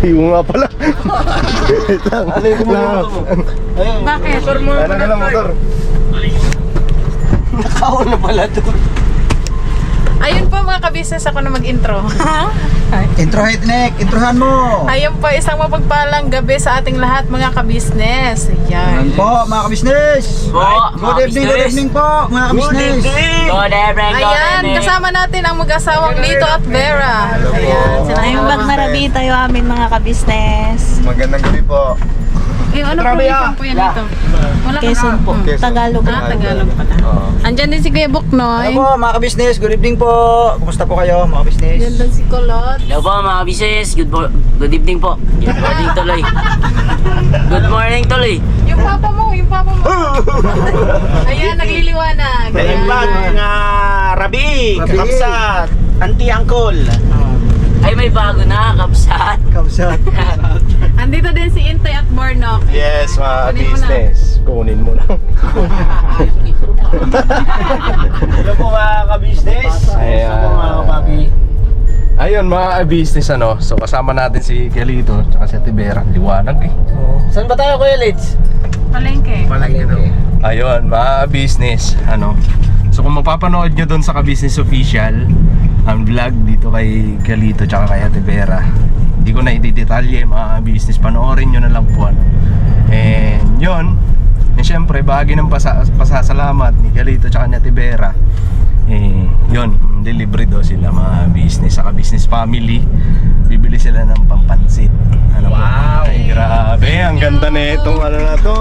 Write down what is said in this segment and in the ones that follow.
Iwo nga pala. Wait lang. Bakit? Ano ka lang motor? Nakauna pala to. Ayun po mga kabisnes, ako na mag-intro. Introhan, Nick. Introhan mo. Ayun po, isang mapagpalang gabi sa ating lahat mga kabisnes. Ayan. Po, mga kabisnes. Good evening po, mga kabisnes. Ayan, kasama natin ang mag-asawang Lito at Vera. Ayan, sila Ngayong Bagmarabi tayo amin mga kabisnes. Magandang gabi po. ano probinsya po yan dito? Wala ka Quezon po. Quezon. Tagalog. Tagalog pala. Oo. Andyan din si Kuya Buknoy. Ano po, mga kabisnes. Good evening po. Kumusta po kayo, mga kabisnes? Andyan din si Kulot. Hello po mga bisis, good evening po. Good morning tuloy. Good morning tuloy. Yung papa mo. Ayan, nagliliwanag. Kaimbag Ayan. nga Rabi, Kapsat, Auntie Uncle. Ay may bago na, kapsat. Kamsat. Andito din si Intay at Bornok. Yes, mga Kunin mo na. business. Kunin mo lang. Hello po mga ka-business. Ayan. Hello po mga kapabi. Ayun mga business ano. So kasama natin si Kelito at si Ate Vera. Liwanag eh. Saan ba tayo Kuya Litz? Palengke. Ayun mga business ano. So kung mapapanood nyo doon sa Ka-Business Official ang vlog dito kay Kelito tsaka kay Ate Vera, hindi ko na i-detalye mga business, panoorin nyo na lang po ano. And yun, syempre bahagi ng pasasalamat ni Kelito tsaka ni Ate Vera, yun, delivery daw sila mga business sa Ka-Business Family. Bibili sila ng pampansit. Ano po? Wow! Ay grabe, ang ganda na itong ano na to.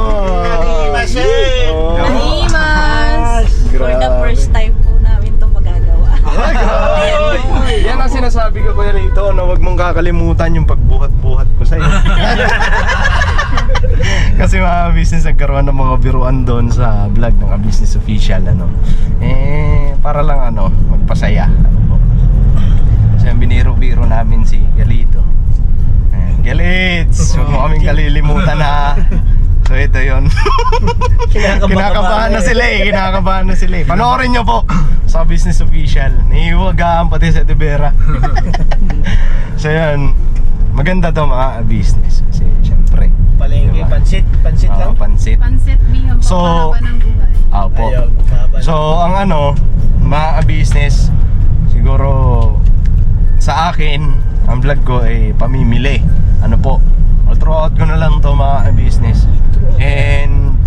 Oh. Animas. For the first time po namin ito magagawa. Yan ang sinasabi ko Kuya Lito, na huwag mong kakalimutan yung pagbuhat-buhat ko sa'yo. Kasi mga business, nagkaroon ng mga biruan doon sa vlog ng Ka-Business Official ano. Para lang ano, magpasaya ano po. Kasi ang biniro-biro namin si Galito. Galits, huwag mo kaming kalilimutan ha. So ito yun. Kinakabahan na sila eh. Panoorin nyo po sa Business Official. Nihiwagaan pati sa Tibera. So yun, maganda to mga business. Kasi syempre Palengke, pansit lang. pansit. Pansit bihang So, papahaba ng buhay. Opo. Ayaw, baba. So ang ano, mga business, siguro sa akin, ang vlog ko ay pamimili. Ano po, throughout ko na lang to mga business. And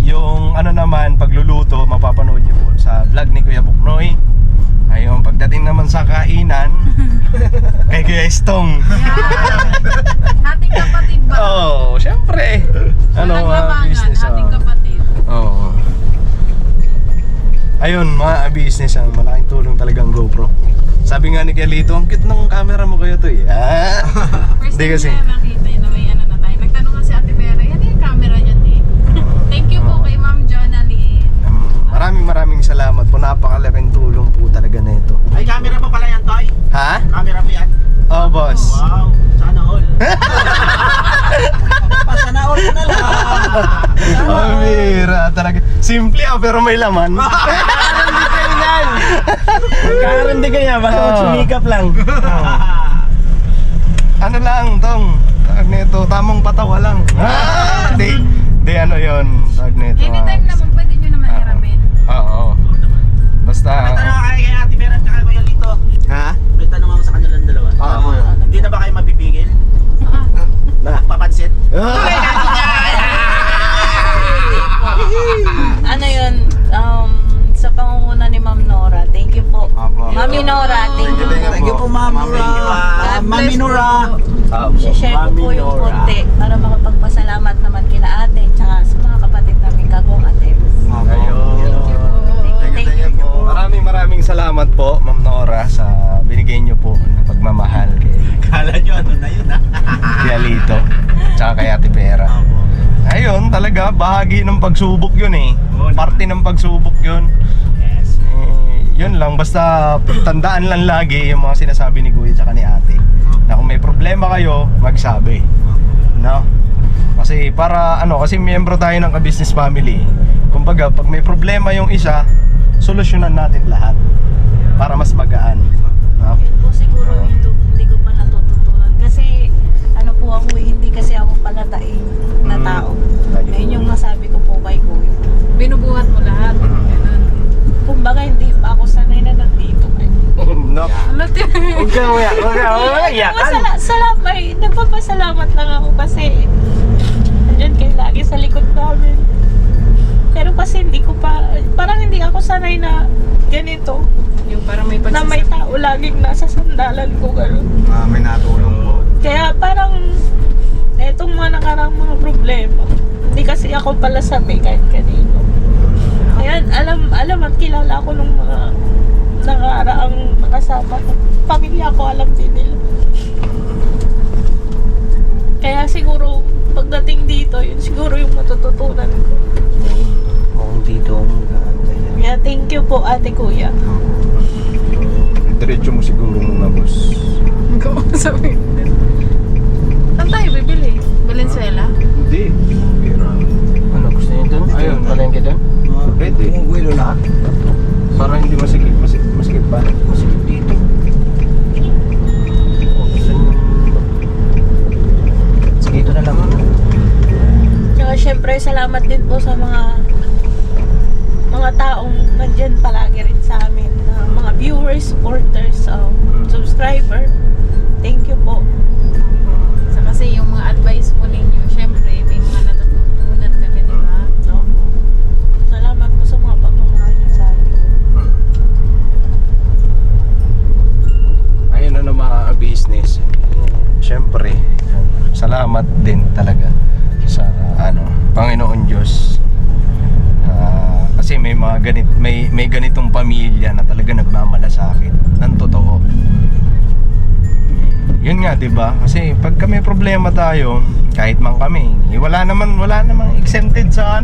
yung ano naman, pagluluto, mapapanood nyo po sa vlog ni Kuya Buknoy. Ayun, pagdating naman sa kainan, kay Kuya Stong. Ating kapatid ba? Oh, syempre. Ano Walang mga labangan, business. ating kapatid. Oo. Ayun, mga business, malaking tulong talagang GoPro. Sabi nga ni Kelito, ang cute ng camera mo kayo to eh. First Hindi time kasi. na nakita yun na may ano na tayo. Nagtanong nga si Ate Vera, yan yung camera niya te. Thank you po kay Ma'am Jonalie. Maraming salamat po. Napakalaking tulong po talaga na ito. Ay, camera pa pala yan, Toy. Ha? Camera mo yan. Oh, boss. Wow, sana all. Pasana all na lang. Oh, mira talaga. Simple pero may laman. Karandi ka niya, basta sumikap lang. Ano lang, tong. Tawag nito, tamang patawa lang. Di ano yon. Tawag nito. Anytime naman pwede nyo naman hiramin. Oo. Basta. May tanong ako kay Ate Vera at Kuya Lito. Ha? May tanong ako sa kanilang dalawa. Hindi na ba kayo mapipigil? Papansit? Ano yun? Sa pangunguna ni Ma'am Nora. Thank you po. Mami Nora, thank you. Thank you po, Ma'am Nora. Mami Nora. Share ko po yung konti para makapagpasalamat naman kina ate tsaka sa mga kapatid namin kagong ate. Thank you po. Maraming salamat po, Ma'am Nora, sa binigay niyo po na pagmamahal kay Kala nyo ano na yun ha? Kuya Lito, tsaka kay Ate Vera. Ayun, talaga, bahagi ng pagsubok yun eh. Parte ng pagsubok yun. Yes. Yun lang, basta tandaan lang lagi yung mga sinasabi ni Kuya tsaka ni Ate. Na kung may problema kayo, magsabi. No? Kasi para ano, kasi miyembro tayo ng Ka-Business Family. Kumbaga, pag may problema yung isa, solusyonan natin lahat para mas magaan. No? Yun po siguro yung hindi ko pa natututunan kasi po ako, hindi kasi ako palatain na tao. Ayun yung masabi ko po kay Kuya. Binubuhat mo lahat. Ganun. Kumbaga hindi pa ako sanay na nandito. No. Ano tiyo? Huwag ka umiyak. Huwag ka umiyak. Nagpapasalamat lang ako kasi andyan kayo lagi sa likod namin. Pero kasi hindi ko pa, parang hindi ako sanay na ganito. Yung parang may Na may tao laging nasa sandalan ko gano'n. May natulong po. Kaya parang etong mga nakarang mga problema, hindi kasi ako pala sabi kahit kanino. Kaya alam at kilala ko nung mga nakaraang nakasama ko. Pamilya ko alam din nila. Kaya siguro pagdating dito, yun siguro yung matututunan ko. Kung dito ang mag-aantay yan. Kaya thank you po ate kuya. Diretso mo siguro muna, boss. Ikaw sabi. Saan tayo bibili? Valenzuela? Hindi. Pero, Ano, gusto niyo dun? Ayun. Palengke dun? Pwede. Kung guwilo na. Para hindi masikip ba? Masikip dito. Sige, ito na lang. Tsaka syempre salamat din po sa mga taong nandyan palagi rin sa amin. Mga viewers, supporters, subscriber. Thank you po. Sa kasi yung mga advice po ninyo, syempre may mga natutunan kami, di ba? Salamat po sa mga pagmamahal niyo sa amin. Ayun na ng mga business. Siyempre, salamat din talaga sa Panginoon Diyos. Kasi may mga may ganitong pamilya na talaga nagmamalasakit ng totoo. Yun nga, 'di ba? Kasi pag may problema tayo, kahit man kami, wala namang exempted sa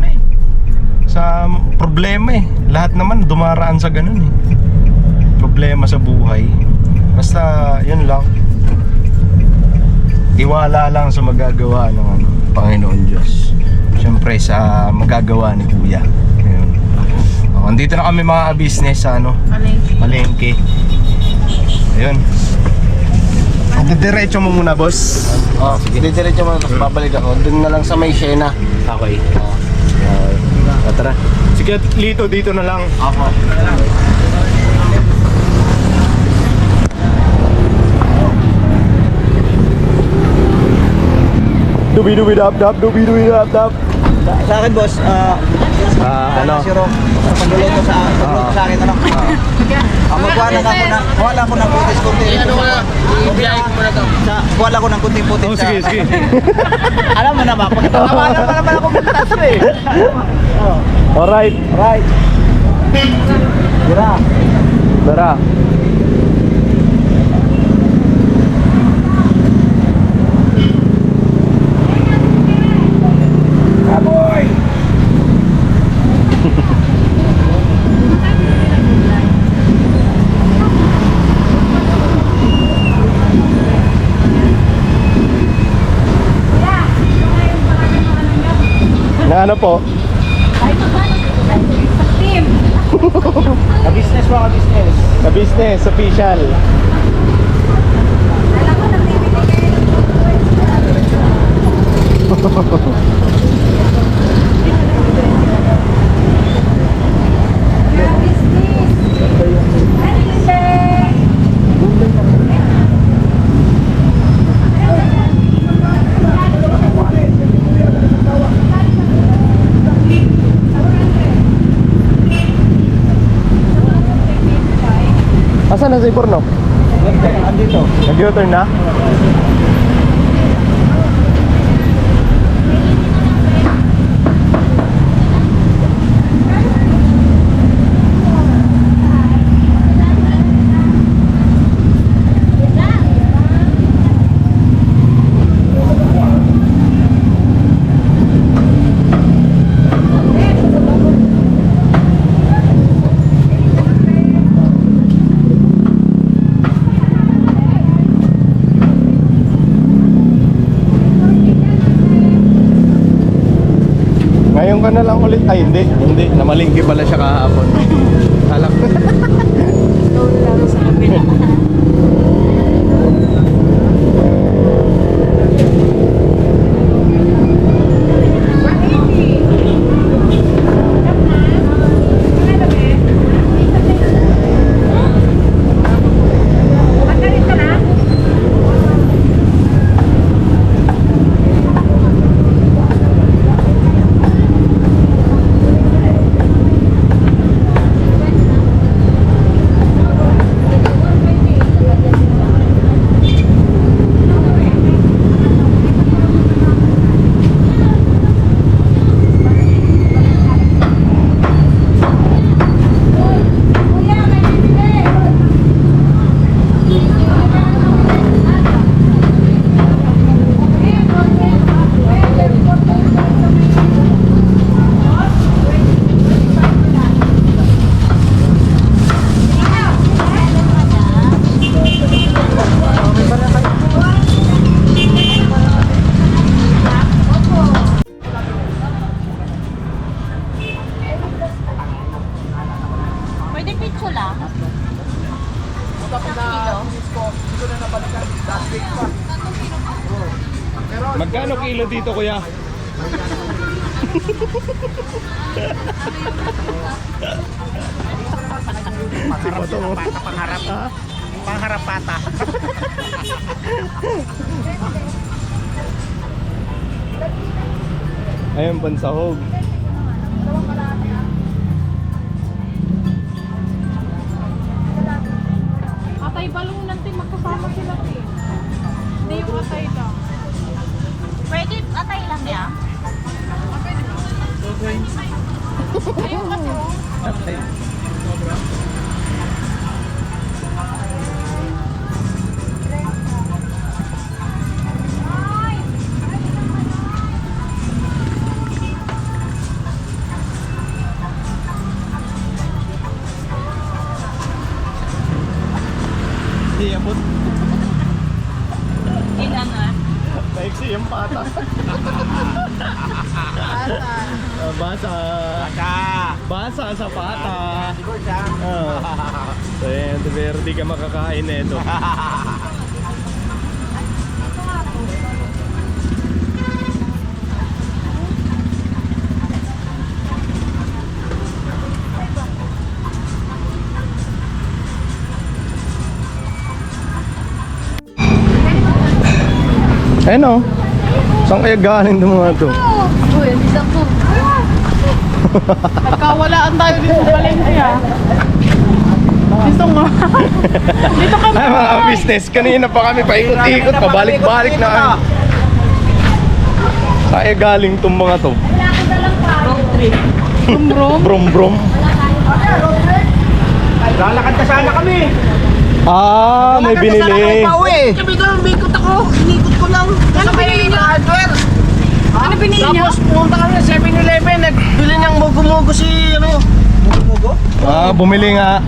sa problema eh. Lahat naman dumaraan sa ganun eh. Problema sa buhay. Basta yun lang. Tiwala lang sa magagawa ng Panginoon Diyos. Siyempre sa magagawa ni Kuya. Ayun. Andito na kami mga business sa Palengke. Ayun. Diretso mo muna, boss. Sige, diretso mo. Tapos babalik ako. Dun na lang sa may Siena. Okay. Tara. Sige, Lito, dito na lang. Ako. Dubi-dubi-dap-dap. Sa akin, boss, Siro, pagluluto sa akin, ano? Wala ko ng putis-kunti. Ibiyahe ko muna to. Wala ko ng kunti-putis. Oh, sige. Alam mo na ba? Pagkatawanan pa naman ako butas eh. Alright. Right. Tira. Tara. Aboy! Na ano po? Ka-business mo, ka-business. Ka-business, official. Asan na si Porno? Andito. Nag-U-turn na? Ngayon ka na lang ulit. Ay, hindi. Namalingki pala siya kahapon. Alak. Doon lang sa kabila. lang. Magkano kilo dito, kuya? Pangharap pata. Ayun, pansahog. Atay balunan din, magkasama sila eh. Hindi yung atay lang. Pwede atay lang ya? Ayun kasi oh. Hindi abot. Ilan na? Naiksi yung pata. Basa. Basa sa pata. So yan, pero di ka makakain nito. Ayun o. Saan kaya galing itong mga ito? Uy, isa po. Nagkawalaan tayo dito sa palengke ah. Gusto mo? Dito kami. Ay, mga business. Kanina pa kami paikot-ikot. Pabalik-balik na kami. Kaya galing itong mga to. Brum-brum. Brom-brom. Lalakad ka sana kami. Ah, may binili. Sabi ko, bikot ako. Inikot ko lang. Ano binili niyo? Hardware. Ano binili niyo? Tapos pumunta kami sa 7-Eleven. Nagbili niyang mugo-mugo si ano. Mugo-mugo? Ah, bumili nga.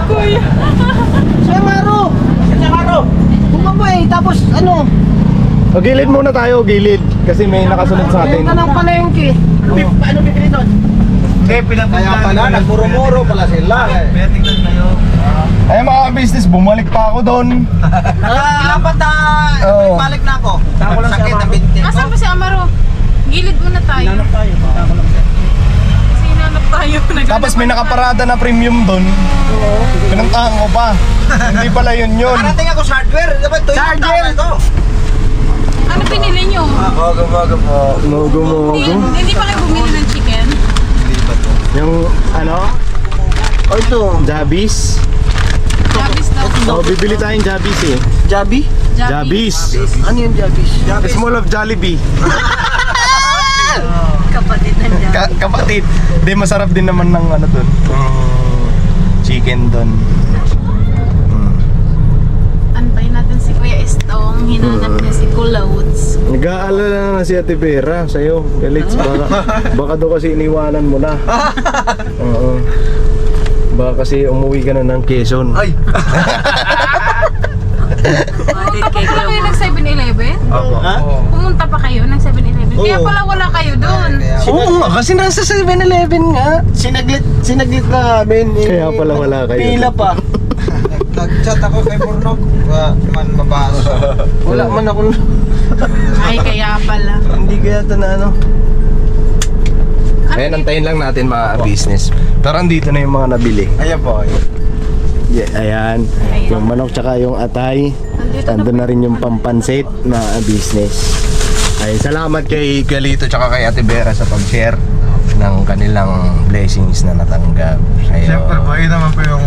Kuya. Si Amaro. Si Amaro. Bumaba eh. Tapos ano. O, gilid muna tayo, gilid. Kasi may nakasunod sa atin. Benta ng palengke. Ano bibili doon? Kaya pala, nagmuro-muro pala sila. Betting lang kayo. Ay, mga business, bumalik pa ako doon. Naka-apat na, Oo. balik na ako. Sakit na binti. Asan ba si Amaro? Gilid muna tayo. tayo. Tako lang siya. Kasi hinanap tayo. Tapos may nakaparada na premium doon. Pinuntahan ko pa. Hindi pala yun yun. Parating ako sa hardware. Dapat ito yung tama ito. Ano pinili niyo? Bago po. Mogo. Hindi pa kayo bumili ng chicken? Yung ano? O ito. Jabis. Jabis daw. O, bibili tayong Jabis eh. Jabi? Jabis. Ano yung Jabis? Small of Jollibee. Kapatid na niya. Kapatid. Di, masarap din naman ng ano doon. Chicken doon. Antayin natin si Kuya Estong. Hinanap niya si Kuloads. Nag-aalala na si Ate Vera sa'yo. Galits, baka daw kasi iniwanan mo na. Oo. Baka kasi umuwi ka na ng Quezon. Ay! Pumunta pa pala kayo ng 7-Eleven? Ha? Pumunta pa kayo ng 7-Eleven? Kaya pala wala kayo doon. Oo nga, kasi nasa 7-Eleven nga. Sinaglit na namin. Kaya pala wala kayo. Pila pa. Nag-chat ako kay Bornok. Man mabasa. Wala man ako. Ay, kaya pala. Hindi kaya ito na ano. Ayan, antayin lang natin mga business. Pero andito na yung mga nabili. Ayan po. Yeah, ayan. Yung manok tsaka yung atay. Ando na rin yung pampansit na business. Ay, salamat kay Galito tsaka kay Ate Vera sa pag-share ng kanilang blessings na natanggap. Sa'yo. Siyempre po, yun naman po yung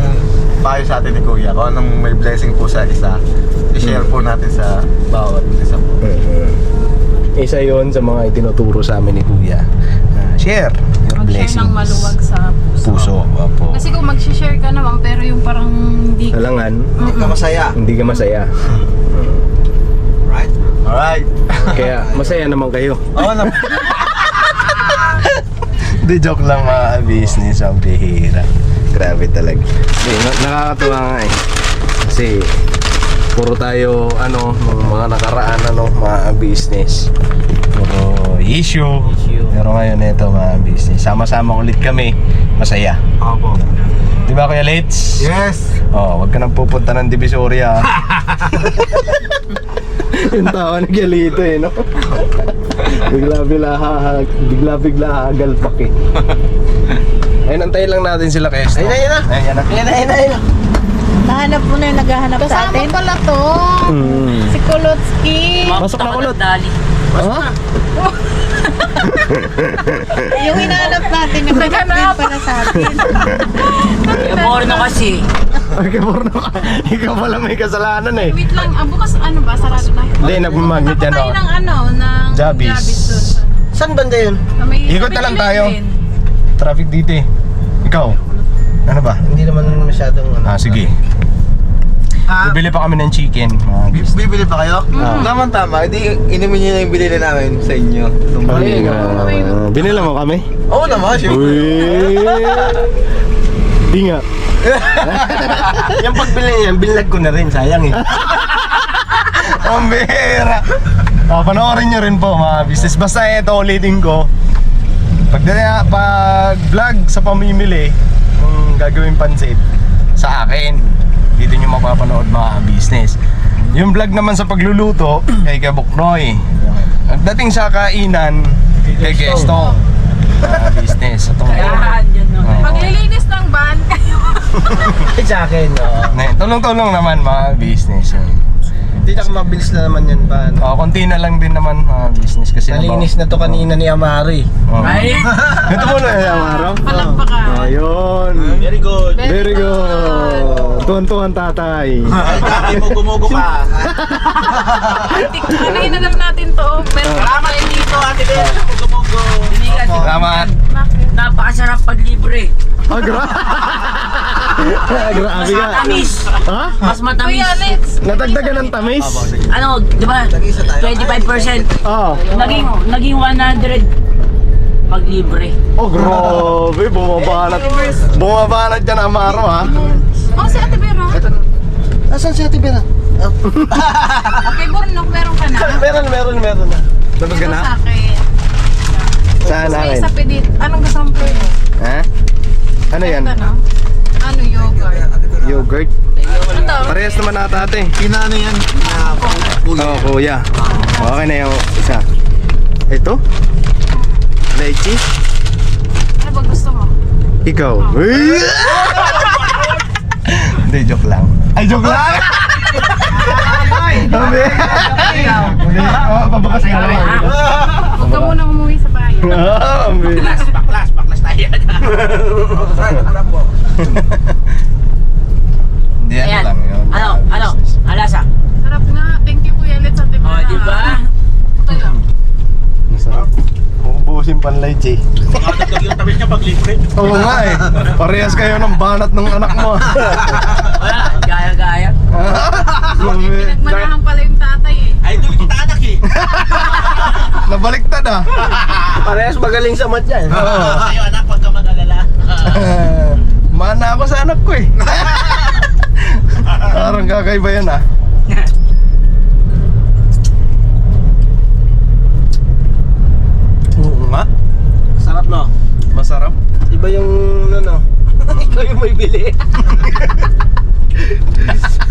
payo sa atin ni Kuya. Kung anong may blessing po sa isa, i-share po natin sa bawat isa po. Isa yon sa mga itinuturo sa amin ni Kuya. Share your Mag-share blessings. ng maluwag sa puso. Opo. Kasi kung mag-share ka naman, pero yung parang hindi ka... Alangan, Hindi ka masaya. hindi ka masaya. Right? Alright. Kaya masaya naman kayo. Oo na. Di joke lang mga business, ang bihira. Grabe talaga. Di, nakakatuwa nga eh. Kasi puro tayo ano, mga nakaraan ano, mga business. Puro issue. Pero ngayon ito mga business. business. Sama-sama ulit kami. Masaya. Opo. Di ba Kuya Litz? Yes! Oh, wag ka nang pupunta ng Divisoria. Yung tawa ni Galito eh, no? Bigla hagalpak eh. Ayun, antayin lang natin sila Kesto. Ayun na. Ayun na. Nahanap mo na yung naghahanap sa Kasama atin. pala to. Si Kolotsky. Pasok na kulot. Dali. Ha? Yung hinahanap natin, yung naghahanap para sa atin. Porno kasi. Ay, kaporno ka. Ikaw pala may kasalanan eh. Wait lang, bukas ano ba? Sarado na. Hindi, nagmamagnet yan Tayo oh. ng ano, ng Jabis. dun. Saan banda yun? Ikot na lang tayo. Traffic dito eh. Ikaw? Ano ba? Hindi naman masyadong Ah, sige. Bibili pa kami ng chicken. Bibili pa kayo? Ah. Naman tama, hindi inumin nyo na yung binili namin sa inyo. Binila mo kami? Oo naman, syempre. Uy! Di nga. Yung pagbili niyan, binlag ko na rin, sayang eh. Ang bihira. Panoorin nyo rin po mga business. Basta ito ulitin ko. Pag vlog sa pamimili, kung gagawin pansit, sa akin. Dito nyo mapapanood mga business. Yung vlog naman sa pagluluto, kay Kabuknoy. Dating sa kainan, kay Kesto. Business. Itong Kailangan yun, no? Maglilinis ng van kayo. Sa akin, tulong-tulong naman mga business. Hindi na mabilis na naman yan pa. Konti na lang din naman mga business kasi Nalinis na to kanina ni Amari. Ay! Ito mo na yung araw. Palakpakan. Ayun. Very good. Very good. Tuwan-tuwan tatay. Ay, dati mo gumugo ka. Kanina lang natin to. Salamat dito, Ate Bel. Gumugo. Binigas. Salamat. Napakasarap pag libre. Grabe Mas ka. matamis. Ha? Mas matamis. Kuya Litz. Natagdagan ng tamis? Ano, di ba? 25%. Oo. Naging 100 pag libre. Oh, grabe. Bumabanat dyan Amaro ha. Oh, si Ate Vera. Asan si Ate Bella? Kay Bornok, meron ka na. Meron na. Tapos ka Ito na? sa akin. Saan Tapos may akin? isa pedit. Anong kasample mo? Ha? Ano yan? Ano? Ano yogurt? Yogurt? Ano to? Parehas naman ata ate. Pinano yan? Oo, kuya. Okay na yung isa. Ito? Lychee? Ano ba gusto mo? Ikaw? Hindi, joke lang. Ay, joke lang! Sabi! Pabakas ka lang. Huwag ka muna umuwi sa bayan. Baklas tayo. Hindi, ano Ayan. lang yun. Ano? Alasa. Sarap nga. Thank you Kuya Let's Ate Vera. Oh, di ba? Okay lang. Masarap. Uubusin pan lychee. Makatagdag yung tamis niya pag libre. Oo nga eh. Parehas kayo ng banat ng anak mo. Wala, gaya-gaya. Nagmanahan pala yung tatay eh. Ay, doon kita anak eh. Nabaliktad ah. Parehas magaling sa mat yan. Oo. Sa'yo anak, pag ka mag-alala. Mana ako sa anak ko eh. Parang kakaiba yan ah. Oo nga. Sarap no? Masarap. Iba yung ano. Ikaw yung may bili. Thank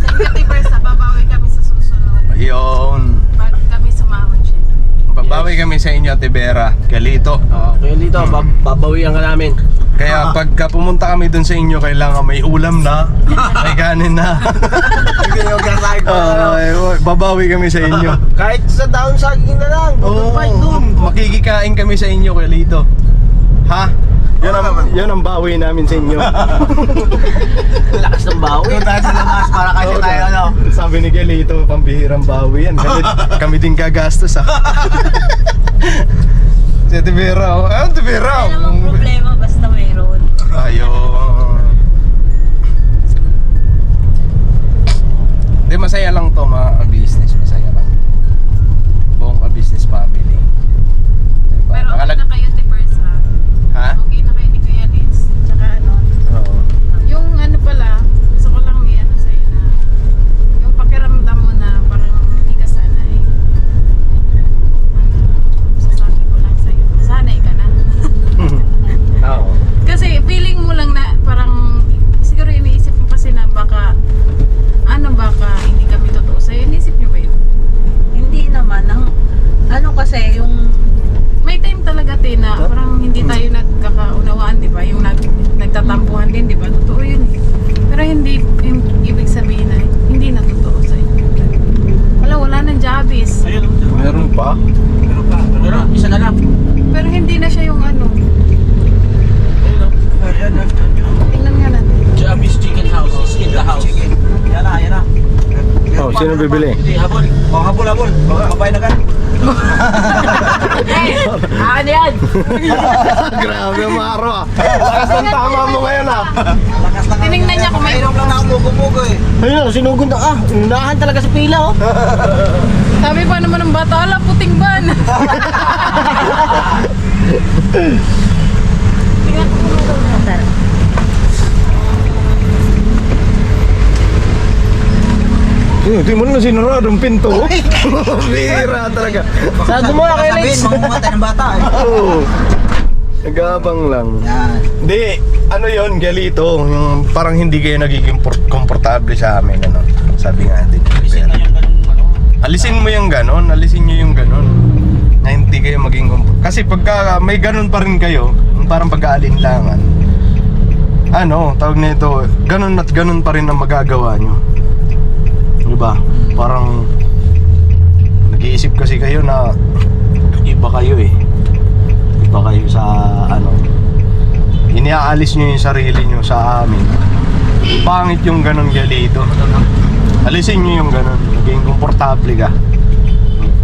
you Ate Vera. Babawi kami sa susunod. Ayun. Pag kami sumahod siya. Babawi kami sa inyo, Ate Vera. Kalito. Kaya dito, babawian ka namin. Kaya pagka pumunta kami dun sa inyo, kailangan may ulam na, may kanin na. Hindi yung gasahin ko. Babawi kami sa inyo. Kahit sa down saging na lang. Oo, makikikain kami sa inyo, Kalito. Ha? Yan ang bawi namin sa inyo. Lakas ng bawi. Doon tayo sa labas para kasi tayo ano. Sabi ni Kalito, pambihirang bawi yan. Kami din gagastos ha. Si Ate Vera, Ate Vera. Wala namang problema basta mayroon. Ayun. Hindi, masaya lang to mga business. Masaya lang. Buong business family. Diba? Pero okay na kayo Ate Vera. Ha? Okay na kayo ni Kuya Litz. Tsaka ano. Oo. Yung ano pala, gusto ko lang may ano sa'yo na yung pakiramdam mo na parang hindi ka sanay. Ano, sasabi ko lang sa'yo, sanay ka na. pa. Pero isa na lang. Pero hindi na siya yung ano. Tingnan nga natin. Javis Chicken House is in the house. Yan na. Oh, sino bibili? Hindi, habol. Oh, habol. Babay na ka. Akin yan! Grabe, Maro ah. Lakas ng tama mo ngayon ah. Tinignan niya kung may... Mayroon lang nakumugo-mugo eh. Ayun, sinugod na ah. Unahan talaga sa pila oh. Sabi pa naman ng bata, ala, puting ban. Tingnan ko muna. Di mo na sinurado ang pinto. Bira talaga. Saan mo kay Lex? Mamumata ng bata eh. Oo. Nagabang lang. Yan. Hindi, ano yon Galito, yung parang hindi kayo nagiging komportable sa amin, ano. Sabi nga din. Alisin na yung ganun ano. Alisin mo yung ganon, alisin nyo yung ganon. Na hindi kayo maging kasi pagka may ganon pa rin kayo, yung parang pag-aalinlangan. Ano, tawag na ito, ganon at ganon pa rin ang magagawa nyo. Diba? Parang nag-iisip kasi kayo na iba kayo eh. Iba kayo sa ano. Iniaalis nyo yung sarili nyo sa amin. Pangit yung ganon Galito. Alisin nyo yung ganon. Maging komportable ka.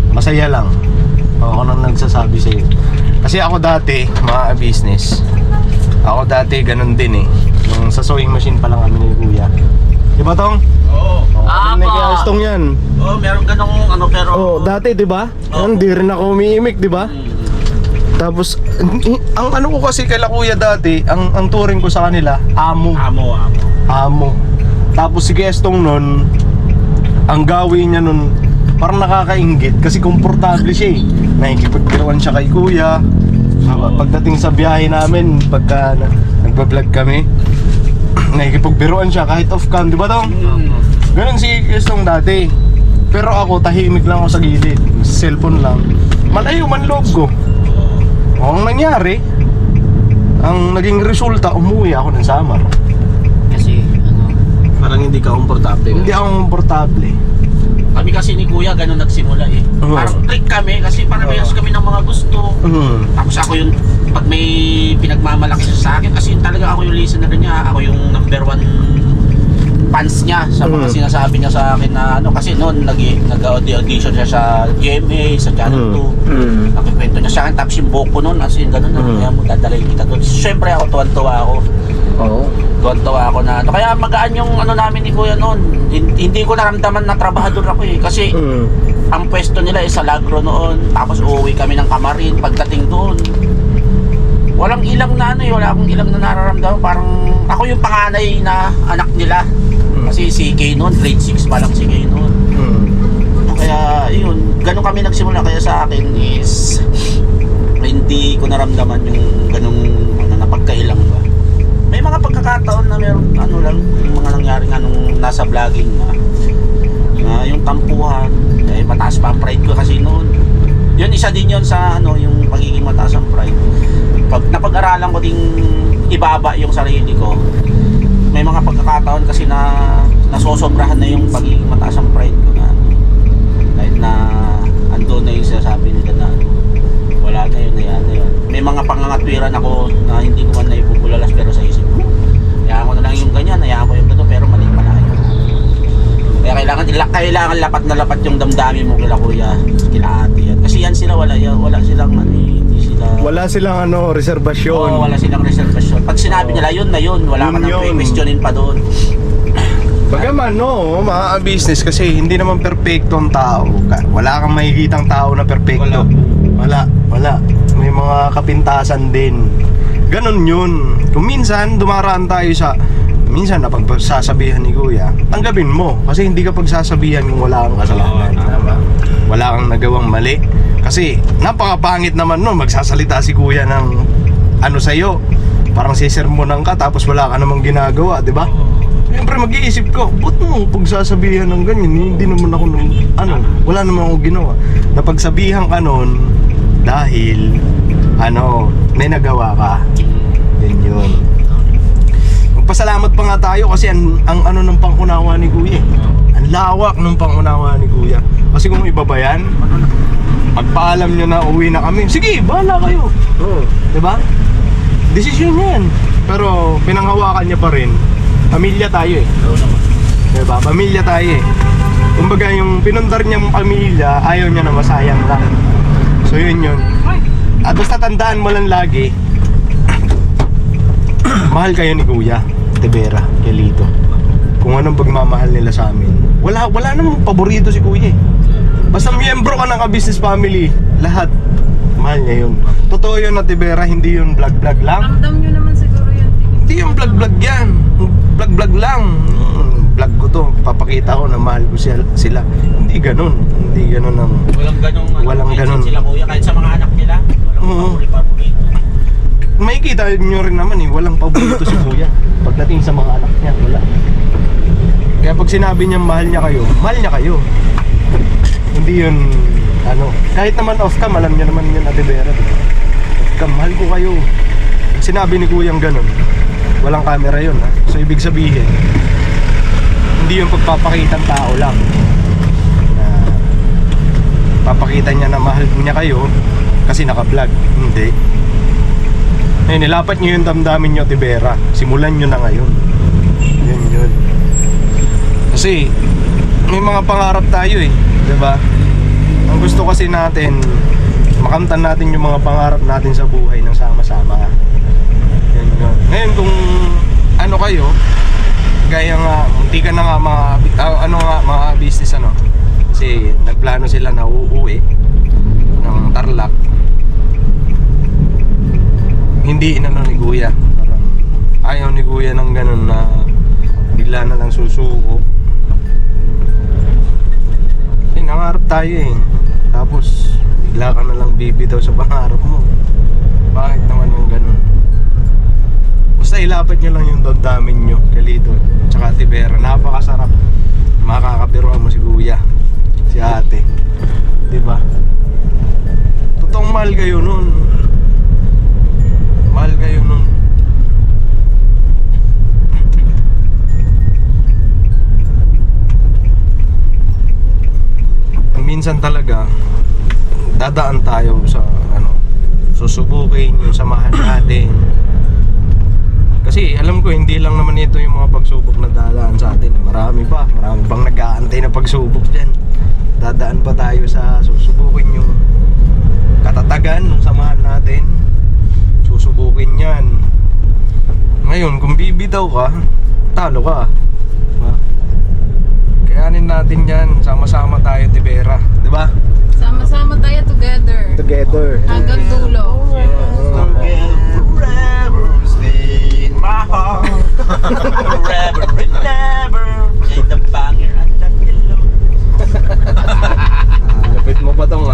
Masaya lang. Ako nang nagsasabi sa'yo. Kasi ako dati, mga business, ako dati ganon din eh. Yung sa sewing machine pa lang kami ni Kuya. Diba Tong? Oo. May kaya yan. Oo, meron ganong ano pero... Oh, dati 'di ba? Hindi rin ako umiimik, 'di ba? Tapos ang ano ko kasi kay Kuya dati, ang turing ko sa kanila, amo. Amo. Tapos si Gestong nun, ang gawin niya nun parang nakakainggit kasi komportable siya eh. Nakikipagbiruan siya kay Kuya. Pagdating sa biyahe namin, pagka nagba-vlog kami, nakikipagbiruan siya kahit off-cam, 'di ba Tong? Ganun si Gestong dati. Pero ako, tahimik lang ako sa gilid. Cellphone lang. Malayo man loob ko. Ang nangyari, ang naging resulta, umuwi ako ng Samar. Kasi, ano, Parang hindi ka komportable. Hindi ako komportable. Kami kasi ni Kuya ganun nagsimula eh. Parang trick kami kasi parehas kami ng mga gusto. Tapos ako yung pag may pinagmamalaki siya sa akin kasi talaga ako yung listener niya, ako yung number 1 fans niya sa mga sinasabi niya sa akin na ano kasi noon nag-audition siya sa GMA, sa Channel 2. Nakikwento niya sa akin tapos yung buhok ko noon as in ganun kaya mo dadalhin kita doon. Siyempre ako tuwan-tuwa ako. Oo. Tuwan-tuwa ako na ano. Kaya magaan yung ano namin ni Kuya noon. Hindi ko naramdaman na trabahador ako eh kasi ang pwesto nila ay sa Lagro noon. Tapos uuwi kami ng Kamarin pagdating doon. Walang ilang na ano eh, wala akong ilang na nararamdaman. Parang ako yung panganay na anak nila. Kasi si Kay noon, grade 6 pa lang si Kay noon. Kaya yun, ganun kami nagsimula. Kaya sa akin is hindi ko naramdaman yung ganung ano, na pagkailang ba. May mga pagkakataon na meron ano lang, yung mga nangyari nga nung nasa vlogging na yung tampuhan, eh mataas pa ang pride ko kasi noon. Yun, isa din yun sa ano, yung pagiging mataas ang pride. Pag napag-aralan ko ding ibaba yung sarili ko, may mga pagkakataon kasi na nasosobrahan na yung pagiging mataas ang pride ko na kahit na ando na yung sinasabi nila na wala na yun, may mga pangangatwiran ako na hindi ko man naipupulalas pero sa isip ko hayaan ko na lang yung ganyan, hayaan ko yung ganito pero mali pala yun. Kaya kailangan lapat na lapat yung damdamin mo kila Kuya, kila ate yan kasi yan sila wala silang Wala silang ano, reservasyon. Oo, wala silang reservasyon. Pag sinabi nila yun na yun, wala ka nang questionin pa doon. Bagaman no, mga business kasi hindi naman perfecto ang tao. Wala kang makikitang tao na perfecto. Wala. May mga kapintasan din. Ganon yun. Kung minsan dumaraan tayo sa minsan na pagsasabihan ni Kuya, tanggapin mo kasi hindi ka pagsasabihan kung wala kang kasalanan. Wala kang nagawang mali. Kasi napakapangit naman no, magsasalita si Kuya ng ano sa'yo. Parang sisermonan ka tapos wala ka namang ginagawa, di ba? Siyempre mag-iisip ko, ba't mo pagsasabihan ng ganyan? Hindi naman ako wala naman ako ginawa. Napagsabihan ka nun dahil may nagawa ka. Yun. Magpasalamat pa nga tayo kasi ang ano ng pangunawa ni Kuya. Ang lawak ng pangunawa ni Kuya. Kasi kung iba ba yan, Pagpaalam nyo na uwi na kami, sige, bahala kayo. Oo. Diba? Desisyon niya yan. Pero pinanghawakan niya pa rin. Pamilya tayo eh. Diba? Pamilya tayo eh. Kumbaga yung pinundar niyang pamilya, ayaw niya na masayang lang. So yun yun. At basta tandaan mo lang lagi, mahal kayo ni Kuya Tibera, Kelito. Kung anong pagmamahal nila sa amin. Wala namang paborito si Kuya eh. Basta miyembro ka ng ka-business family, lahat mahal niya yun. Totoo yun na Tibera, hindi yun vlog-vlog lang. Ramdam nyo naman siguro yan. Hindi yung vlog-vlog yan. Vlog-vlog lang. Vlog ko to, papakita ko na mahal ko sila. Hindi ganun. Hindi ganun ang... Walang ganun. Sila kuya, kahit sa mga anak nila. Oo. Makikita nyo rin naman eh, walang paborito si Kuya. Pagdating sa mga anak niya, wala. Kaya pag sinabi niya mahal niya kayo. Hindi yun, kahit naman off-cam, alam niya naman yun, Ate Vera. Off-cam, mahal ko kayo. Pag sinabi ni Kuyang ganun, walang camera yun, ha? So ibig sabihin, hindi yung pagpapakitang tao lang. Na papakita niya na mahal niya kayo kasi naka-vlog. Hindi. Ngayon, nilapat niyo yung damdamin niyo, Ate Vera. Simulan niyo na ngayon. Yun. Kasi, may mga pangarap tayo eh. Diba? Ang gusto kasi natin, makamtan natin yung mga pangarap natin sa buhay ng sama-sama. Yun. Ngayon kung ano kayo, gaya nga, munti ka na nga mga business kasi nagplano sila na uuwi ng Tarlac. Hindi inano ni Kuya. Parang ayaw ni Kuya ng ganun na bigla na lang susuko. Nangarap tayo eh. Tapos bigla ka na lang bibitaw sa pangarap mo. Bakit naman yung ganun? Basta ilapat nyo lang yung damdamin nyo, Kelito tsaka Ate Vera. Napakasarap. Makakabiruan mo si Kuya, si Ate. Diba? Totoong mahal kayo nun. Mahal kayo nun. Minsan talaga dadaan tayo sa susubukin yung samahan natin. Kasi alam ko hindi lang naman ito yung mga pagsubok na dadaan sa atin. Marami pang nag-aantay na pagsubok dyan. Dadaan pa tayo sa susubukin yung katatagan ng samahan natin. Susubukin yan. Ngayon kung bibitaw ka, talo ka. Diba? Kayanin natin yan, sama-sama tayo, Tibera, di ba? Sama-sama tayo together. Hanggang dulo. Forever stay in my heart. Forever and never. Take the banger at the pillow. Lapit mo pa tong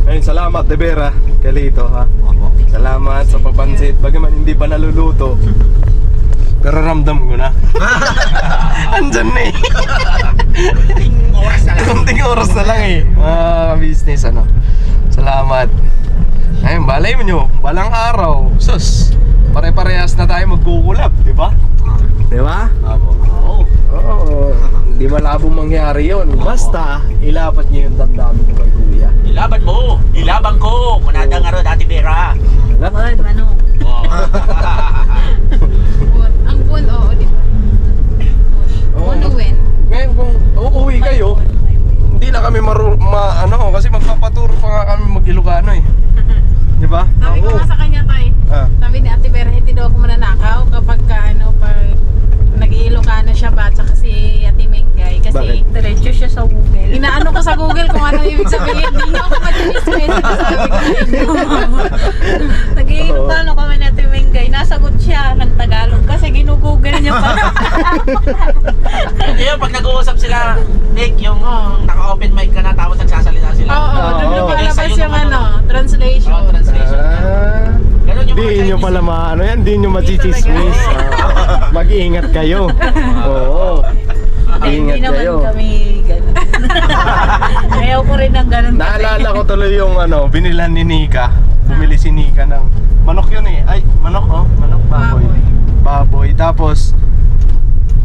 Ayun, salamat Tibera, Kelito ha. Salamat sa papansit. Bagaman hindi pa naluluto, pero ramdam ko na. Andyan na eh. Kunting oras na lang eh. Mga business Salamat. Ayun, balay mo nyo. Balang araw. Sus, pare-parehas na tayo magkukulab, di ba? Di ba? Oo. Hindi malabong mangyari yun. Basta, ilapat nyo yung damdamin nyo kay Kuya. Ilaban mo! Ilaban ko! Kunada nga ron, Ate Vera. Laban. Ang buwan, oo, di ba? Win. Ngayon kung uuwi kayo, hindi na kami kasi magpapaturo pa nga kami mag-Ilocano eh. Di ba? Sabi ko nga sa kanya, tay. Sabi ni Ate Vera, hindi daw ako mananakaw kapag pag nag-Ilocano siya ba, tsaka si Ate Mengay. Kasi Bakit? Diretso siya sa Google. inaano ko sa Google kung ano ibig sabihin. Hindi niyo ako madinismiss. Sabi ko sa inyo. Nag-iilokano kami na Timengay. Nasagot siya ng Tagalog kasi ginugoogle niya pa. Kaya pag nag-uusap sila, Nick, yung naka-open mic ka na tapos nagsasalita sila. Oo, doon lumalabas yung translation. Translation. Ganun yung mga Hindi nyo Chinese. pala yan, hindi nyo machichismis. Mag-iingat kayo. Oo. Hindi Ingat naman kayo. kami ganun. Ayaw ko rin ng ganun. Naalala ko tuloy yung binilan ni Nika. Bumili si Nika ng manok yun eh. Ay, manok manok, baboy. Baboy. Tapos,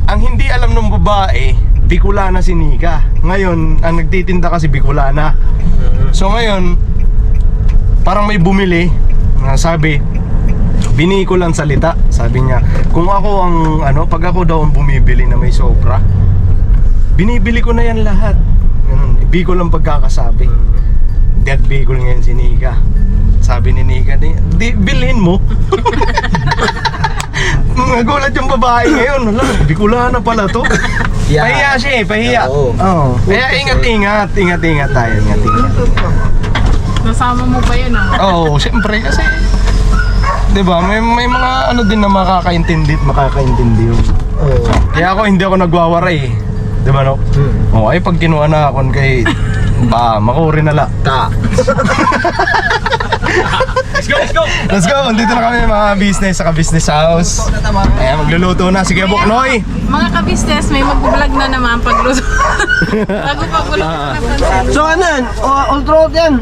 ang hindi alam ng babae, Bicolana si Nika. Ngayon, ang nagtitinda kasi Bicolana. So ngayon, parang may bumili na sabi, biniko lang salita. Sabi niya, kung ako ang pag ako daw ang bumibili na may sobra, binibili ko na yan lahat. Ganun, Bicol ang pagkakasabi. Dead Bicol ngayon si Nika. Sabi ni Nika, di bilhin mo. Nagulat yung babae ngayon. Hala, Bicolana pala to. Yeah. Pahiya siya eh, pahiya. Oo. Kaya ingat-ingat tayo, ingat-ingat. Nasama mo pa yun Oo, siyempre kasi 'di ba? May mga din na makakaintindi at makakaintindi yun. Oo. Kaya hindi ako nagwawaray eh. 'Di ba no? Oo, ay pag kinuha na ako kay makuri na la. Let's go! Andito na kami mga business sa business house. Ayan, magluluto na. Sige, Buknoy! Mga ka-business, may mag-vlog na naman pagluto. Bago pagluto na pansin. So ano yan? Outro yan.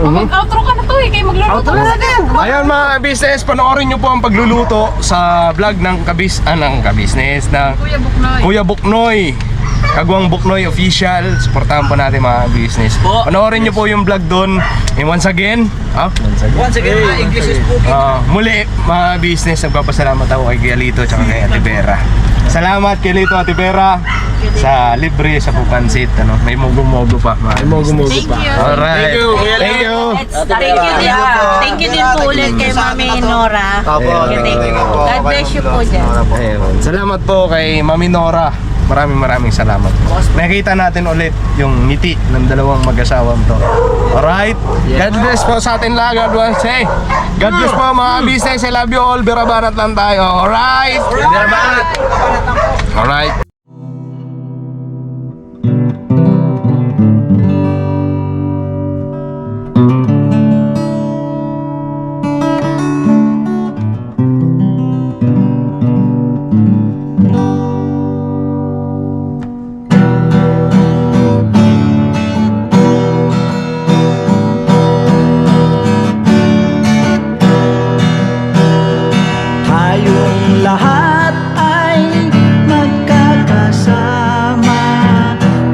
Mag-outro ka na to eh, kayo magluluto na din. Ayan mga business, panoorin nyo po ang pagluluto sa vlog ng kabisnes ng Kuya Buknoy. Kuya Buknoy. Kagwang Buknoy Official. Supportahan po natin mga business. Panoorin nyo po yung vlog doon. And once again, English is muli mga business, nagpapasalamat ako kay Gialito at kay Ate Vera. Salamat kay Lito, Ate Vera, sa libre sa pupansit. May mogo-mogo pa. May mogo-mogo Thank pa. you. Alright. Thank you. Thank you din po ulit kay Mami Nora. God bless you po dyan. Ayun. Salamat po kay Mami Nora. Maraming salamat po. Nakita natin ulit yung ngiti ng dalawang mag-asawang to. Alright? God bless po sa atin lahat. God bless. Hey, God bless po mga business. I love you all. Birabanat lang tayo. Alright? Birabanat. Alright. Tayong lahat ay magkakasama.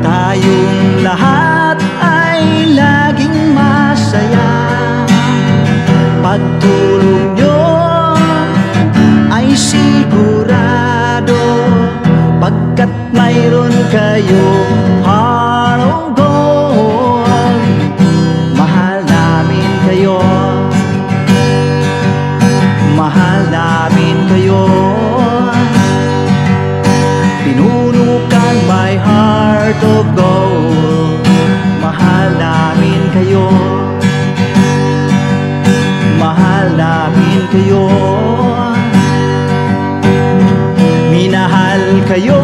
Tayong lahat ay laging masaya. Pagtulong nyo ay sigurado, pagkat mayroon kayong heart of gold. Mahal namin kayo, mahal namin kayo. Pinunukan my heart of gold. Mahal namin kayo, mahal namin kayo. Minahal kayo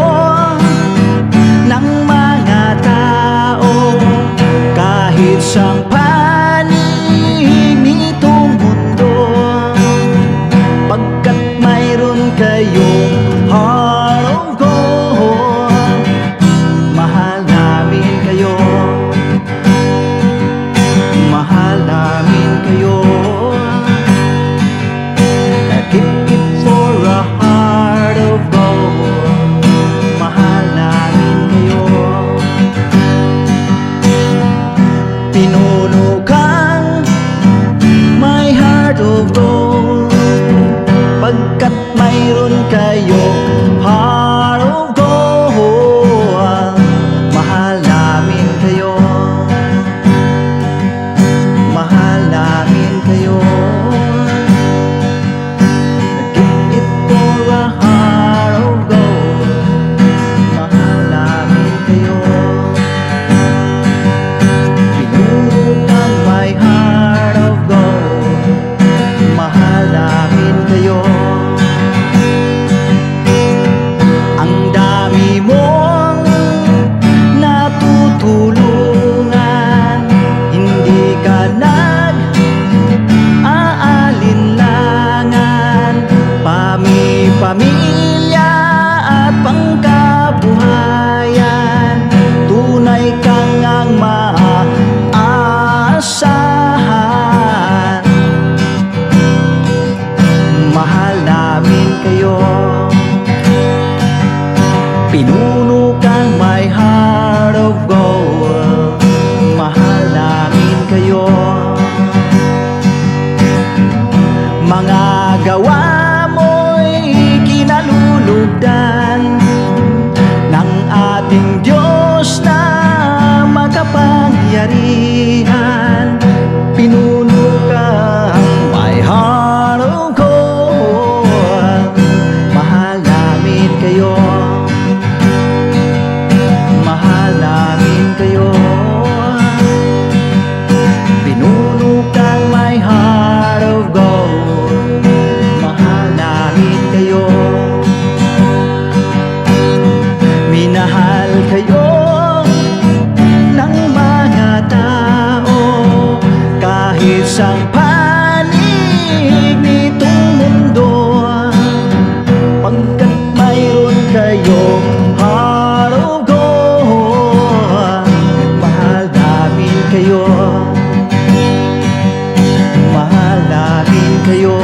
ng mga gawa mo'y kinalulugdan ng ating Diyos na makapangyarihan. Pinuno kang my heart of gold. Mahal namin kayo, mahal namin kayo. Pinuno kang my heart of gold. Mahal namin kayo, minahal kayo ng mga tao kahit sa panig nitong mundo, pagkat mayroon kayong heart of gold. Mahal namin kayo, mahal namin kayo.